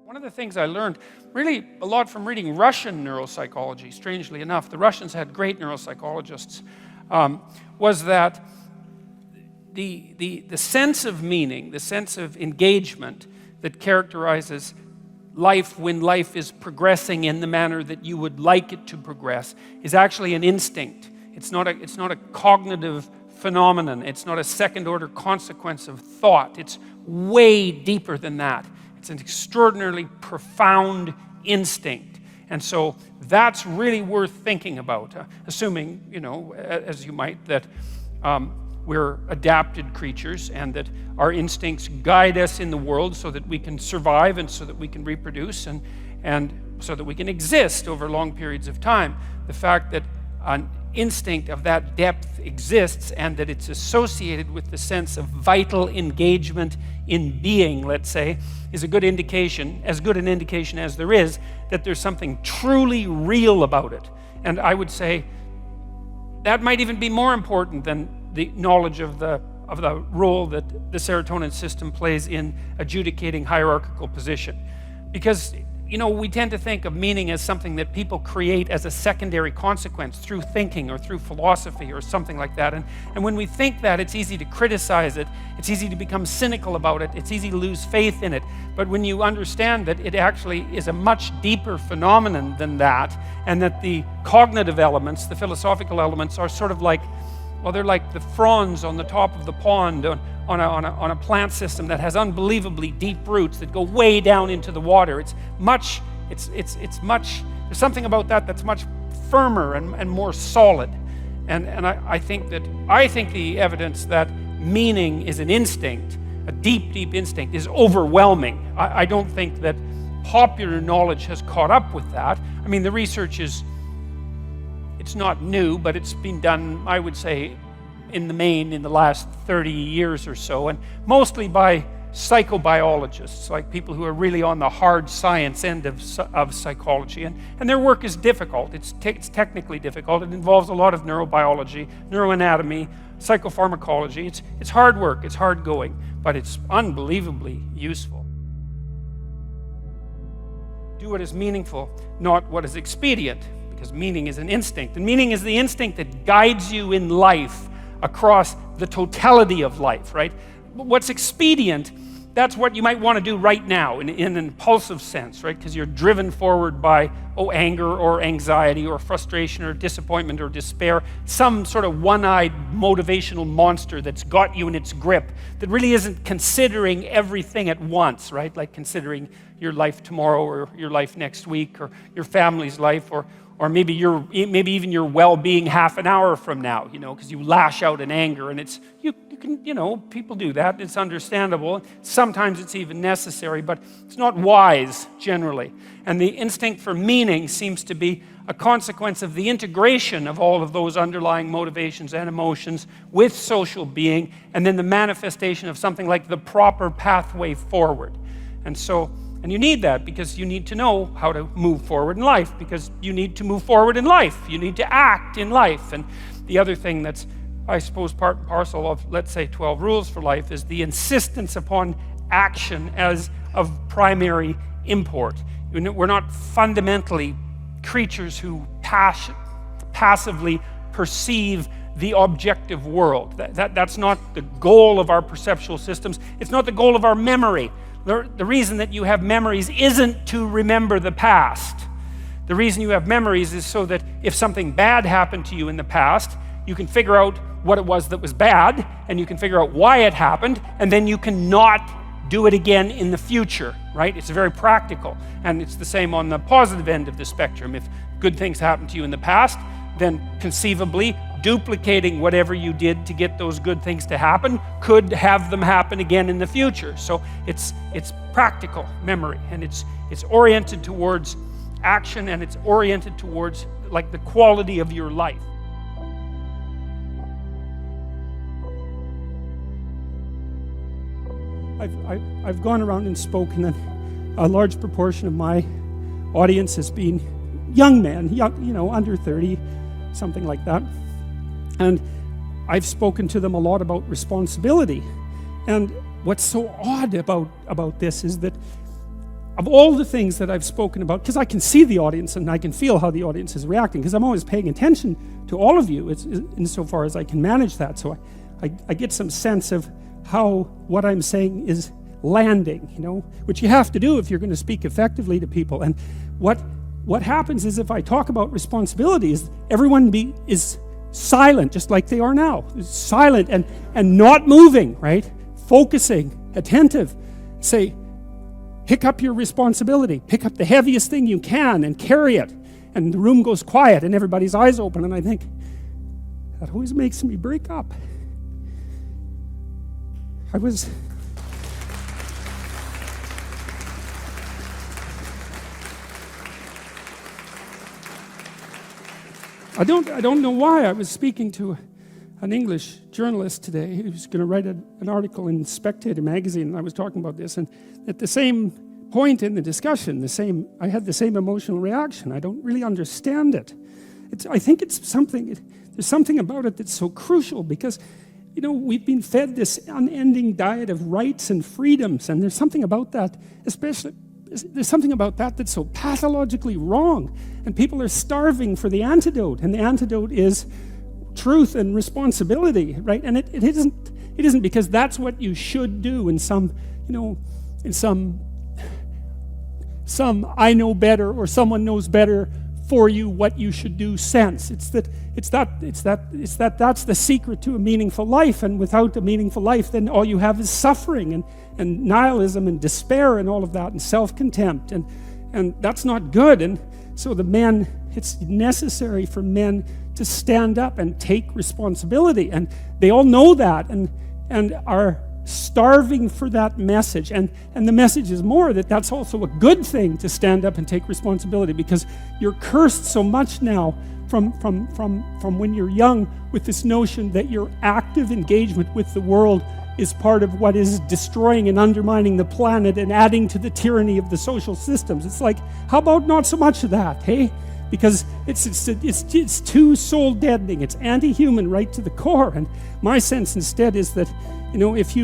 One of the things I learned really a lot from reading Russian neuropsychology, strangely enough, the Russians had great neuropsychologists, was that the sense of meaning, the sense of engagement that characterizes life when life is progressing in the manner that you would like it to progress is actually an instinct. It's not a cognitive phenomenon. It's not a second-order consequence of thought. It's way deeper than that. It's an extraordinarily profound instinct. And so that's really worth thinking about, assuming, as you might, that we're adapted creatures and that our instincts guide us in the world so that we can survive and so that we can reproduce and so that we can exist over long periods of time. The fact that an instinct of that depth exists and that it's associated with the sense of vital engagement in being, let's say, is a good indication, as good an indication as there is, that there's something truly real about it. And I would say that might even be more important than the knowledge of the role that the serotonin system plays in adjudicating hierarchical position. Because we tend to think of meaning as something that people create as a secondary consequence through thinking or through philosophy or something like that. And when we think that, it's easy to criticize it. It's easy to become cynical about it. It's easy to lose faith in it. But when you understand that it actually is a much deeper phenomenon than that, and that the cognitive elements, the philosophical elements, are sort of like, well, they're like the fronds on the top of the pond on a plant system that has unbelievably deep roots that go way down into the water. There's something about that that's much firmer and more solid. And I think the evidence that meaning is an instinct, a deep, deep instinct, is overwhelming. I don't think that popular knowledge has caught up with that. I mean, the research it's not new, but it's been done, I would say, in the main in the last 30 years or so, and mostly by psychobiologists, like people who are really on the hard science end of psychology. And their work is difficult. It's technically difficult. It involves a lot of neurobiology, neuroanatomy, psychopharmacology. It's hard work. It's hard going, but it's unbelievably useful. Do what is meaningful, not what is expedient. Because meaning is an instinct. And meaning is the instinct that guides you in life across the totality of life, right? What's expedient, that's what you might want to do right now in an impulsive sense, right? Because you're driven forward by, anger or anxiety or frustration or disappointment or despair, some sort of one-eyed motivational monster that's got you in its grip that really isn't considering everything at once, right? Like considering your life tomorrow or your life next week or your family's life or maybe even your well-being half an hour from now, because you lash out in anger, and you can people do that. It's understandable. Sometimes it's even necessary, but it's not wise generally. And the instinct for meaning seems to be a consequence of the integration of all of those underlying motivations and emotions with social being, and then the manifestation of something like the proper pathway forward. And you need that because you need to know how to move forward in life, because you need to move forward in life. You need to act in life. And the other thing that's, I suppose, part and parcel of, let's say, 12 rules for life is the insistence upon action as of primary import. We're not fundamentally creatures who passively perceive the objective world. That's not the goal of our perceptual systems. It's not the goal of our memory. The reason that you have memories isn't to remember the past. The reason you have memories is so that if something bad happened to you in the past, you can figure out what it was that was bad, and you can figure out why it happened, and then you can not do it again in the future, right? It's very practical. And it's the same on the positive end of the spectrum. If good things happened to you in the past, then conceivably duplicating whatever you did to get those good things to happen could have them happen again in the future. So it's practical memory, and it's oriented towards action, and it's oriented towards like the quality of your life. I've gone around and spoken, and a large proportion of my audience has been young men, under 30, something like that. And I've spoken to them a lot about responsibility. And what's so odd about this is that of all the things that I've spoken about, because I can see the audience and I can feel how the audience is reacting, because I'm always paying attention to all of you insofar as I can manage that. So I get some sense of how what I'm saying is landing, which you have to do if you're going to speak effectively to people. And what happens is, if I talk about responsibilities, everyone is silent, just like they are now. Silent and not moving, right? Focusing, attentive. Say, pick up your responsibility. Pick up the heaviest thing you can and carry it. And the room goes quiet and everybody's eyes open. And I think, that always makes me break up. I don't know why. I was speaking to an English journalist today who was going to write an article in Spectator magazine, and I was talking about this, and at the same point in the discussion, I had the same emotional reaction. I don't really understand it. I think there's something about it that's so crucial, because we've been fed this unending diet of rights and freedoms, and there's something about that, there's something about that that's so pathologically wrong, and people are starving for the antidote, and the antidote is truth and responsibility, right? And it isn't because that's what you should do in some I know better, or someone knows better for you what you should do sense. It's that's the secret to a meaningful life, and without a meaningful life, then all you have is suffering and nihilism and despair and all of that, and self-contempt, and that's not good. And so it's necessary for men to stand up and take responsibility, and they all know that and are starving for that message, and the message is more that that's also a good thing, to stand up and take responsibility, because you're cursed so much now from when you're young with this notion that your active engagement with the world is part of what is destroying and undermining the planet and adding to the tyranny of the social systems. It's like, how about not so much of that, hey? Because it's too soul deadening. It's anti-human right to the core. And my sense instead is that, if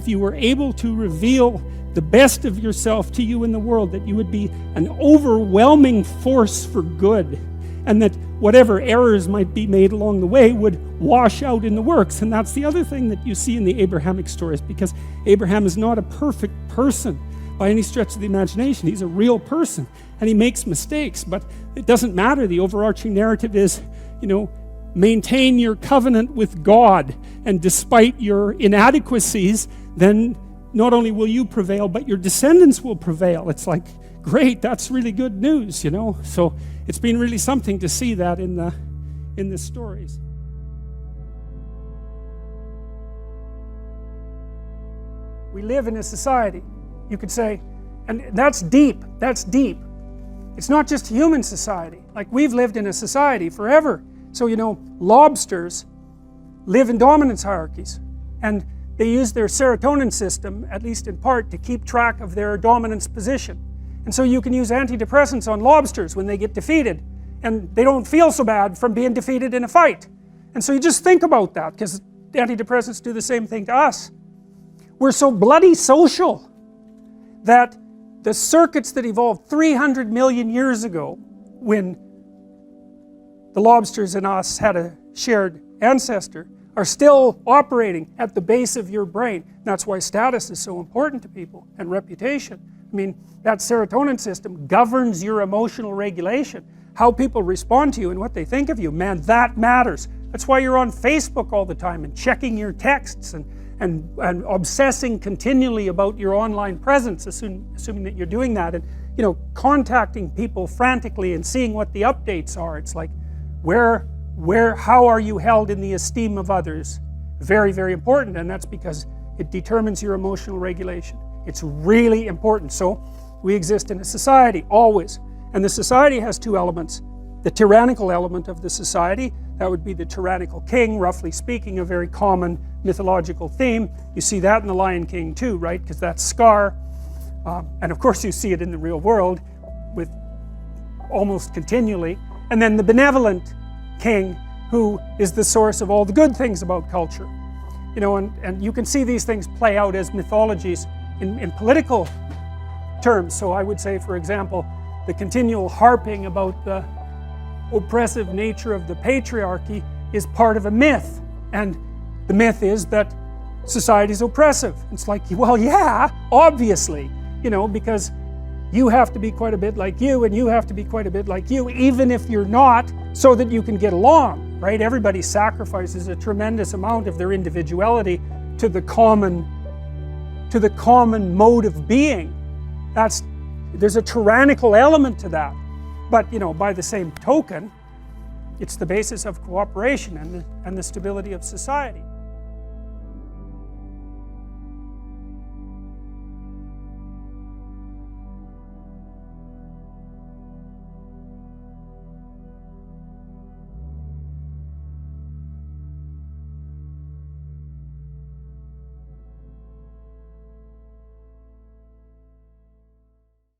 you were able to reveal the best of yourself to you in the world, that you would be an overwhelming force for good, and that whatever errors might be made along the way would wash out in the works. And that's the other thing that you see in the Abrahamic stories, because Abraham is not a perfect person by any stretch of the imagination. He's a real person, and he makes mistakes, but it doesn't matter. The overarching narrative is, maintain your covenant with God, and despite your inadequacies, then not only will you prevail, but your descendants will prevail. It's like, great, that's really good news, So it's been really something to see that in the stories. We live in a society, you could say, and that's deep. It's not just human society. Like, we've lived in a society forever. So, lobsters live in dominance hierarchies, and they use their serotonin system, at least in part, to keep track of their dominance position. And so you can use antidepressants on lobsters when they get defeated, and they don't feel so bad from being defeated in a fight. And so you just think about that, because antidepressants do the same thing to us. We're so bloody social that the circuits that evolved 300 million years ago, when the lobsters and us had a shared ancestor, are still operating at the base of your brain. That's why status is so important to people, and reputation. I mean, that serotonin system governs your emotional regulation. How people respond to you and what they think of you, man, that matters. That's why you're on Facebook all the time and checking your texts and obsessing continually about your online presence, assuming that you're doing that, and contacting people frantically and seeing what the updates are. It's like, how are you held in the esteem of others? Very, very important, and that's because it determines your emotional regulation. It's really important. So we exist in a society, always, and the society has two elements. The tyrannical element of the society, that would be the tyrannical king, roughly speaking, a very common mythological theme. You see that in The Lion King too, right? Because that's Scar, and of course you see it in the real world with almost continually. And then the benevolent king, who is the source of all the good things about culture. And you can see these things play out as mythologies in political terms. So I would say, for example, the continual harping about the oppressive nature of the patriarchy is part of a myth. And the myth is that society is oppressive. It's like, well, yeah, obviously, you know, because you have to be quite a bit like you, and you have to be quite a bit like you, even if you're not, so that you can get along, right? Everybody sacrifices a tremendous amount of their individuality to the common mode of being. There's a tyrannical element to that. But, you know, by the same token, it's the basis of cooperation and the stability of society.